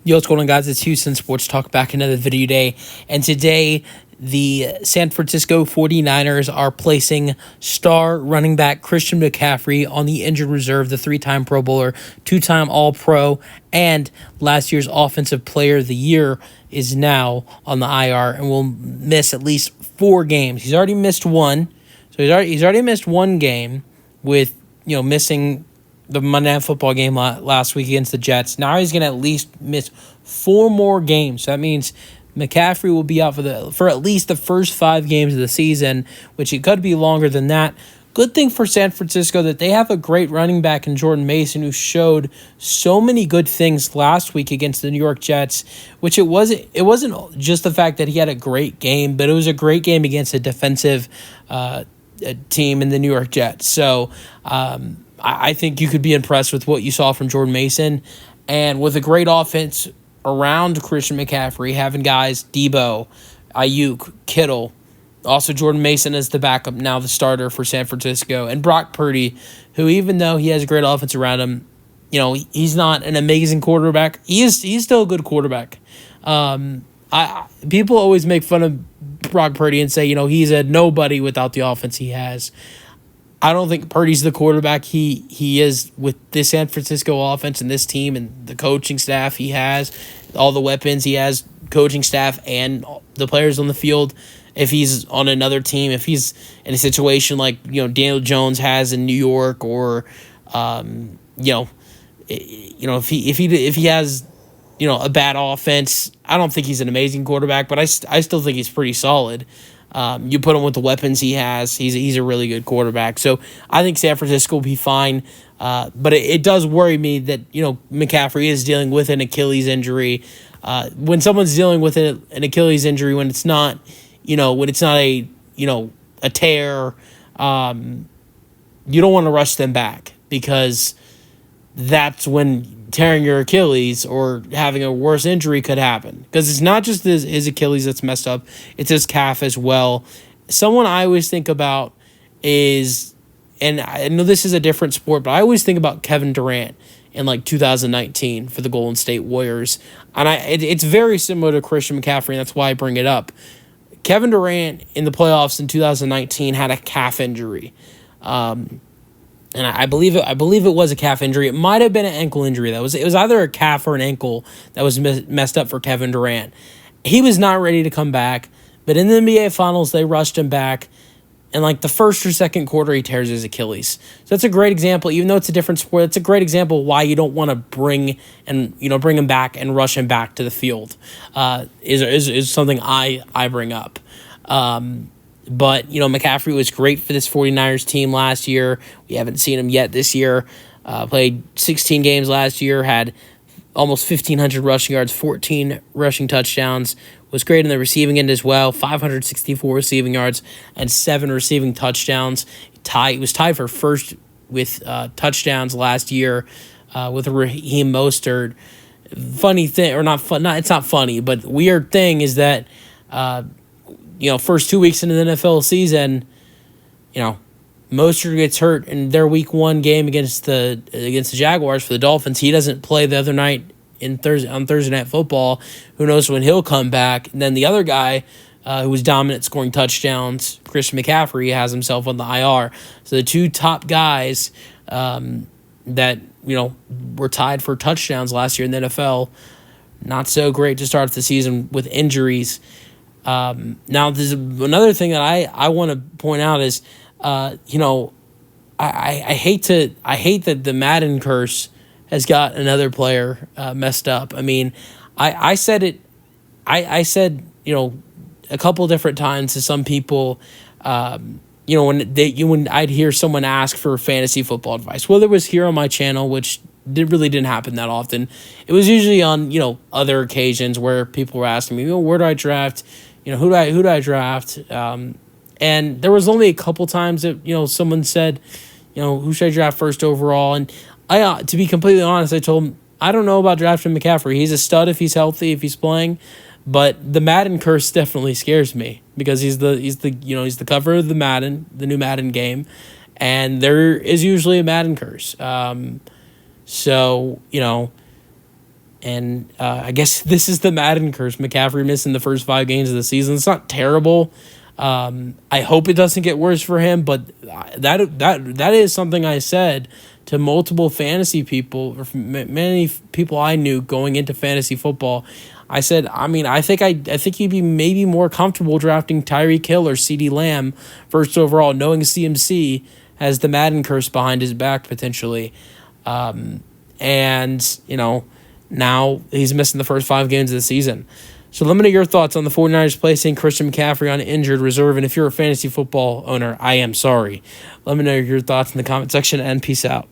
Yo, what's going on, guys? It's Houston Sports Talk back another video day. And today, the San Francisco 49ers are placing star running back Christian McCaffrey on the injured reserve, the three-time Pro Bowler, two-time All-Pro, and last year's Offensive Player of the Year is now on the IR and will miss at least 4 games. He's already missed one. So he's already missed one game with, missing the Monday Night Football game last week against the Jets. Now he's going to at least miss 4 more games. So that means McCaffrey will be out for at least the first 5 games of the season, which it could be longer than that. Good thing for San Francisco that they have a great running back in Jordan Mason, who showed so many good things last week against the New York Jets, which it wasn't just the fact that he had a great game, but it was a great game against a defensive team in the New York Jets. So I think you could be impressed with what you saw from Jordan Mason. And with a great offense around Christian McCaffrey, having guys, Debo, Ayuk, Kittle, also Jordan Mason as the backup, now the starter for San Francisco, and Brock Purdy, who even though he has a great offense around him, he's not an amazing quarterback. He's still a good quarterback. People always make fun of Brock Purdy and say, he's a nobody without the offense he has. I don't think Purdy's the quarterback he is with this San Francisco offense and this team and the coaching staff he has, all the weapons he has, coaching staff and the players on the field. If he's on another team, if he's in a situation like Daniel Jones has in New York, or if he has a bad offense, I don't think he's an amazing quarterback, but I still think he's pretty solid. You put him with the weapons he has, he's a really good quarterback. So I think San Francisco will be fine. But it does worry me that, McCaffrey is dealing with an Achilles injury. When someone's dealing with an Achilles injury, when it's not, when it's not a tear, you don't want to rush them back, because that's when tearing your Achilles or having a worse injury could happen. Because it's not just his Achilles that's messed up, it's his calf as well. Someone I always think about is, and I know this is a different sport, but I always think about Kevin Durant in 2019 for the Golden State Warriors. And it's very similar to Christian McCaffrey, and that's why I bring it up. Kevin Durant in the playoffs in 2019 had a calf injury. And I believe it was a calf injury. It might have been an ankle injury. It was either a calf or an ankle that was messed up for Kevin Durant. He was not ready to come back, but in the NBA Finals, they rushed him back. And the first or second quarter, he tears his Achilles. So that's a great example. Even though it's a different sport, it's a great example of why you don't want to bring him back and rush him back to the field. Is something I bring up. But, McCaffrey was great for this 49ers team last year. We haven't seen him yet this year. Played 16 games last year, had almost 1,500 rushing yards, 14 rushing touchdowns. Was great in the receiving end as well, 564 receiving yards and 7 receiving touchdowns. He was tied for first with touchdowns last year with Raheem Mostert. Funny thing, or not fun? It's not funny, but weird thing is that first 2 weeks into the NFL season, Mostert gets hurt in their Week 1 game against the Jaguars for the Dolphins. He doesn't play the other night on Thursday Night Football. Who knows when he'll come back? And then the other guy who was dominant scoring touchdowns, Christian McCaffrey, has himself on the IR. So the 2 top guys that were tied for touchdowns last year in the NFL, not so great to start the season with injuries. Now, there's another thing that I want to point out is, I hate that the Madden curse has got another player messed up. I mean, I said it. I said a couple different times to some people. When I'd hear someone ask for fantasy football advice, whether it was here on my channel, which really didn't happen that often. It was usually on other occasions where people were asking me, where do I draft? Who do I draft? And there was only a couple times that someone said, who should I draft first overall? And I, to be completely honest, I told him I don't know about drafting McCaffrey. He's a stud if he's healthy, if he's playing, but the Madden curse definitely scares me because he's the cover of the new Madden game, and there is usually a Madden curse. So And I guess this is the Madden curse. McCaffrey missing the first 5 games of the season. It's not terrible. I hope it doesn't get worse for him, but that is something I said to multiple fantasy people, or many people I knew going into fantasy football. I said, I think you'd be maybe more comfortable drafting Tyreek Hill or CeeDee Lamb first overall, knowing CMC has the Madden curse behind his back potentially. And, now he's missing the first 5 games of the season. So let me know your thoughts on the 49ers placing Christian McCaffrey on injured reserve. And if you're a fantasy football owner, I am sorry. Let me know your thoughts in the comment section, and peace out.